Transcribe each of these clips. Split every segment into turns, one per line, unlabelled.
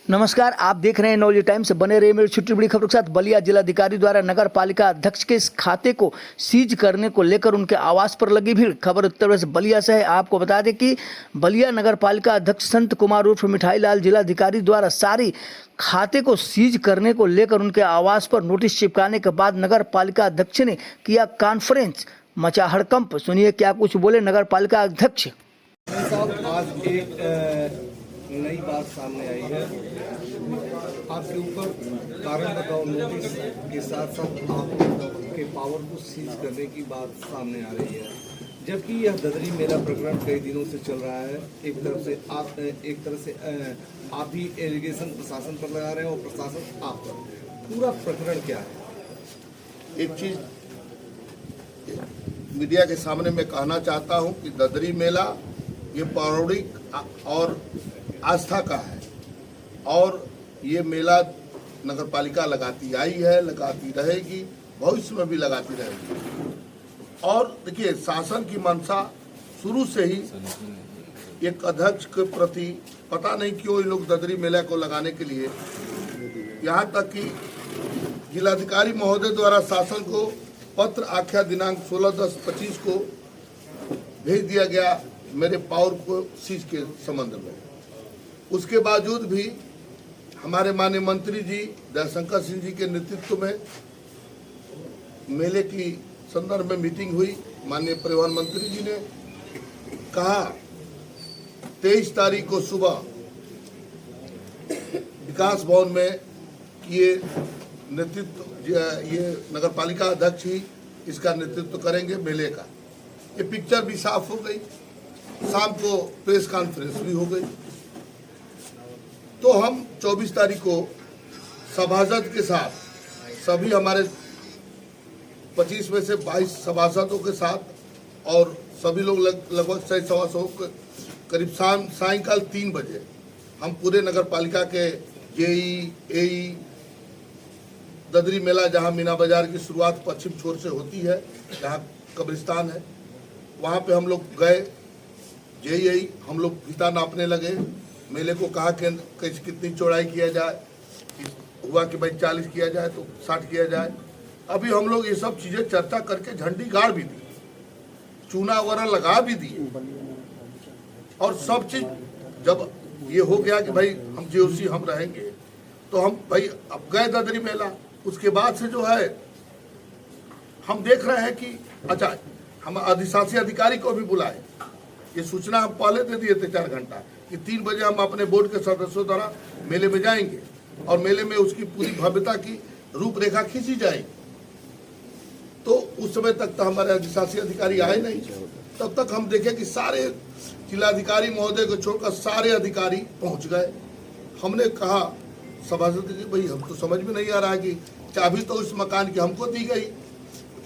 नमस्कार, आप देख रहे हैं नवली टाइम्स। बने रहिए मेरी छोटी बड़ी खबरों के साथ। बलिया जिलाधिकारी द्वारा नगर पालिका अध्यक्ष के इस खाते को सीज करने को लेकर उनके आवास पर लगी भीड़। खबर उत्तर प्रदेश बलिया से है। आपको बता दें कि बलिया नगर पालिका अध्यक्ष संत कुमार उर्फ मिठाई लाल जिलाधिकारी द्वारा सारी खाते को सीज करने को लेकर उनके आवास पर नोटिस चिपकाने के बाद नगर पालिका अध्यक्ष ने किया कॉन्फ्रेंस, मचा हड़कंप। सुनिए क्या कुछ बोले नगर पालिका अध्यक्ष।
आज एक नई बात सामने आई है। आपके ऊपर कारण बताओ नोटिस के साथ साथ आपके पावर को सीज करने की बात सामने आ रही है, जबकि यह ददरी मेला प्रकरण कई दिनों से चल रहा है। एक तरह से आप ही एलिगेशन प्रशासन पर लगा रहे हैं और प्रशासन आप पर। पूरा प्रकरण क्या है?
एक चीज मीडिया के सामने मैं कहना चाहता हूं कि ददरी मेला ये पौराणिक और आस्था का है और ये मेला नगर पालिका लगाती आई है, लगाती रहेगी, भविष्य में भी लगाती रहेगी। और देखिए, शासन की मंशा शुरू से ही एक अध्यक्ष के प्रति पता नहीं क्यों इन लोग ददरी मेला को लगाने के लिए, यहाँ तक कि जिलाधिकारी महोदय द्वारा शासन को पत्र आख्या दिनांक 16/10/25 को भेज दिया गया मेरे पावर को सीज के संबंध में। उसके बावजूद भी हमारे माननीय मंत्री जी दयाशंकर सिंह जी के नेतृत्व में मेले की संदर्भ में मीटिंग हुई। माननीय परिवहन मंत्री जी ने कहा 23 तारीख को सुबह विकास भवन में ये नेतृत्व, ये नगर पालिका अध्यक्ष ही इसका नेतृत्व करेंगे मेले का। ये पिक्चर भी साफ हो गई, शाम को प्रेस कॉन्फ्रेंस भी हो गई। तो हम 24 तारीख को सभासद के साथ, सभी हमारे 25 में से 22 सभासदों के साथ और सभी लोग लगभग 100-125 करीब सायंकाल 3 बजे हम पूरे नगर पालिका के जेई एई ददरी मेला, जहां मीना बाजार की शुरुआत पश्चिम छोर से होती है, जहां कब्रिस्तान है, वहां पे हम लोग गए। जेई हम लोग फीता नापने लगे। मेले को कहा कि कितनी चौड़ाई किया जाए, हुआ कि भाई 40 किया जाए तो 60 किया जाए। अभी हम लोग ये सब चीजें चर्चा करके झंडी गाड़ भी दी, चूना वगैरह लगा भी दिए और सब चीज जब ये हो गया कि भाई हम जेओसी हम रहेंगे, तो हम भाई अब गए ददरी मेला। उसके बाद से जो है हम देख रहे हैं कि अच्छा, हम अधिशासी अधिकारी को भी बुलाए। ये सूचना हम पहले दे दिए थे 4 घंटा कि 3 बजे हम अपने बोर्ड के सदस्यों द्वारा मेले में जाएंगे और मेले में उसकी पूरी भव्यता की रूपरेखा खींची जाएगी। तो उस समय तक तो हमारे अधिशासी अधिकारी आए नहीं। तब तक हम देखें कि सारे जिलाधिकारी महोदय को छोड़कर सारे अधिकारी पहुंच गए। हमने कहा सभासद जी, भाई हम तो समझ में नहीं आ रहा है कि चाबी तो इस मकान की हमको दी गई,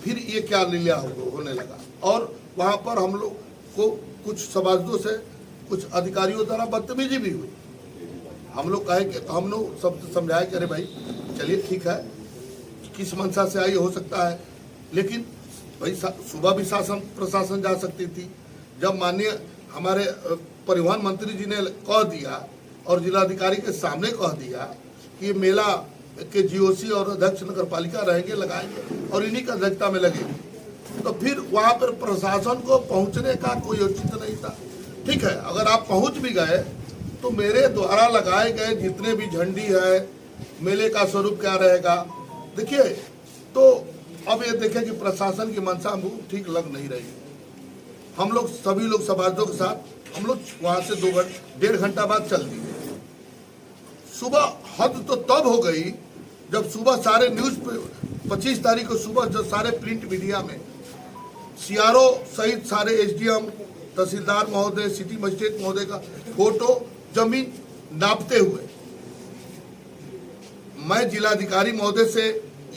फिर ये क्या लीला होने लगा। और वहां पर हम लोग को कुछ सभासदों से कुछ अधिकारियों द्वारा बदतमीजी भी हुई। हम लोग कहे कि हम लोग सब समझाए कि अरे भाई चलिए ठीक है, किस मंशा से आई हो सकता है, लेकिन भाई सुबह भी शासन प्रशासन जा सकती थी। जब माननीय हमारे परिवहन मंत्री जी ने कह दिया और जिलाधिकारी के सामने कह दिया कि ये मेला के जीओसी और अध्यक्ष नगर पालिका रहेंगे, लगाएंगे और इन्हीं की अध्यक्षता में लगेगी, तो फिर वहां पर प्रशासन को पहुंचने का कोई औचित्य नहीं था। ठीक है, अगर आप पहुंच भी गए तो मेरे द्वारा लगाए गए जितने भी झंडी है, मेले का स्वरूप क्या रहेगा। देखिए, तो अब ये देखें कि प्रशासन की मंशा हमको ठीक लग नहीं रही। हम लोग सभी लोग सभासदों के साथ हम लोग वहां से 1.5 घंटा बाद चल दिए। सुबह हद तो तब हो गई जब सुबह सारे न्यूज 25 तारीख को सुबह जब सारे प्रिंट मीडिया में सीआरओ सहित सारे एसडीएम, तहसीलदार महोदय, सिटी मजिस्ट्रेट महोदय का फोटो जमीन नापते हुए। मैं जिलाधिकारी महोदय से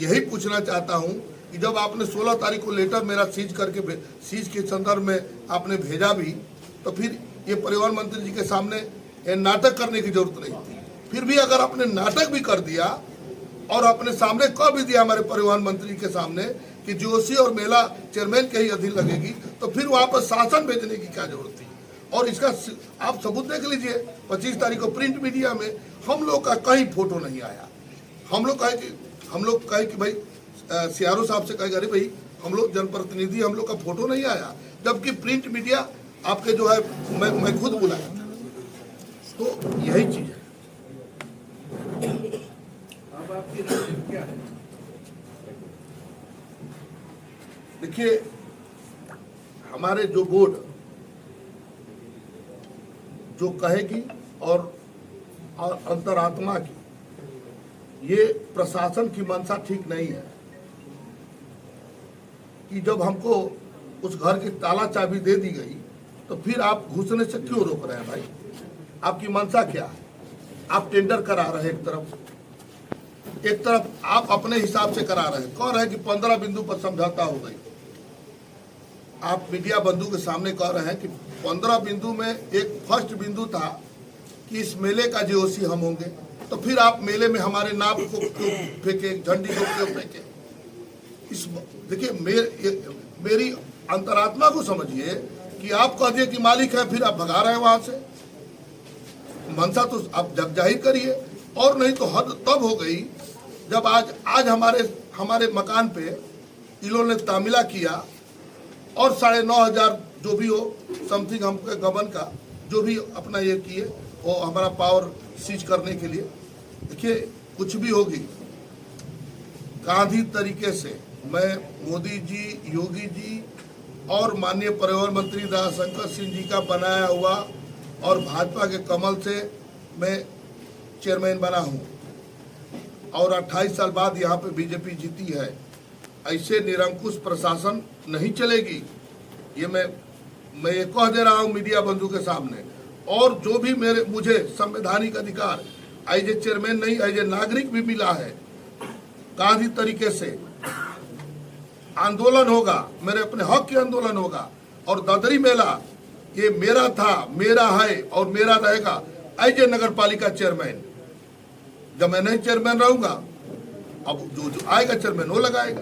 यही पूछना चाहता हूं कि जब आपने 16 तारीख को लेटर मेरा सीज के संदर्भ में आपने भेजा भी, तो फिर ये परिवहन मंत्री जी के सामने नाटक करने की जरूरत नहीं थी। फिर भी अगर आपने नाटक भी कर दिया और अपने सामने कह भी दिया हमारे परिवहन मंत्री के सामने कि जीओसी और मेला चेयरमैन के ही अधीन लगेगी, तो फिर वहां पर शासन भेजने की क्या जरूरत थी। और इसका आप सबूत देख लीजिए। 25 तारीख को प्रिंट मीडिया में हम लोग का कहीं फोटो नहीं आया। हम लोग कहे कि भाई सीआरओ साहब से कहेगा, अरे भाई हम लोग जनप्रतिनिधि, हम लोग का फोटो नहीं आया, जबकि प्रिंट मीडिया आपके जो है मैं खुद बुलाया था। तो यही चीज है।
अब आपकी रणनीति क्या है?
देखिए, हमारे जो बोर्ड जो कहेगी और अंतरात्मा की, ये प्रशासन की मंशा ठीक नहीं है कि जब हमको उस घर की ताला चाबी दे दी गई तो फिर आप घुसने से क्यों रोक रहे हैं भाई? आपकी मंशा क्या है? आप टेंडर करा रहे हैं, एक तरफ आप अपने हिसाब से करा रहे हैं, कह रहे हैं कि 15 बिंदु पर समझौता हो गई। आप मीडिया बंधु के सामने कह रहे हैं कि 15 बिंदु में एक फर्स्ट बिंदु था कि इस मेले का जीओसी हम होंगे, तो फिर आप मेले में हमारे नाम को क्यों फेंके, झंडी को क्यों फेंके? इस देखिए, मेरी अंतरात्मा को समझिए कि आप कह दिए कि मालिक है, फिर आप भगा रहे हैं वहां से। मंशा तो आप जग जाहिर करिए। और नहीं तो हद तब हो गई जब आज हमारे मकान पे इन्होंने तामिला किया और 9,500 जो भी हो समथिंग हमके गबन का जो भी अपना ये किए, वो हमारा पावर सीज करने के लिए। देखिए, कुछ भी होगी गांधी तरीके से मैं मोदी जी, योगी जी और माननीय पर्यावरण मंत्री दयाशंकर सिंह जी का बनाया हुआ और भाजपा के कमल से मैं चेयरमैन बना हूं और 28 साल बाद यहां पे बीजेपी जीती है। ऐसे निरंकुश प्रशासन नहीं चलेगी, ये मैं ये कह दे रहा हूं मीडिया बंधु के सामने। और जो भी मुझे संवैधानिक अधिकार एज ए चेयरमैन नहीं, एज ए नागरिक भी मिला है, गांधी तरीके से आंदोलन होगा, मेरे अपने हक के आंदोलन होगा। और ददरी मेला ये मेरा था, मेरा है और मेरा रहेगा एज ए नगर पालिका चेयरमैन। जब मैं नहीं चेयरमैन रहूंगा, अब जो आएगा चेयरमैन वो लगाएगा।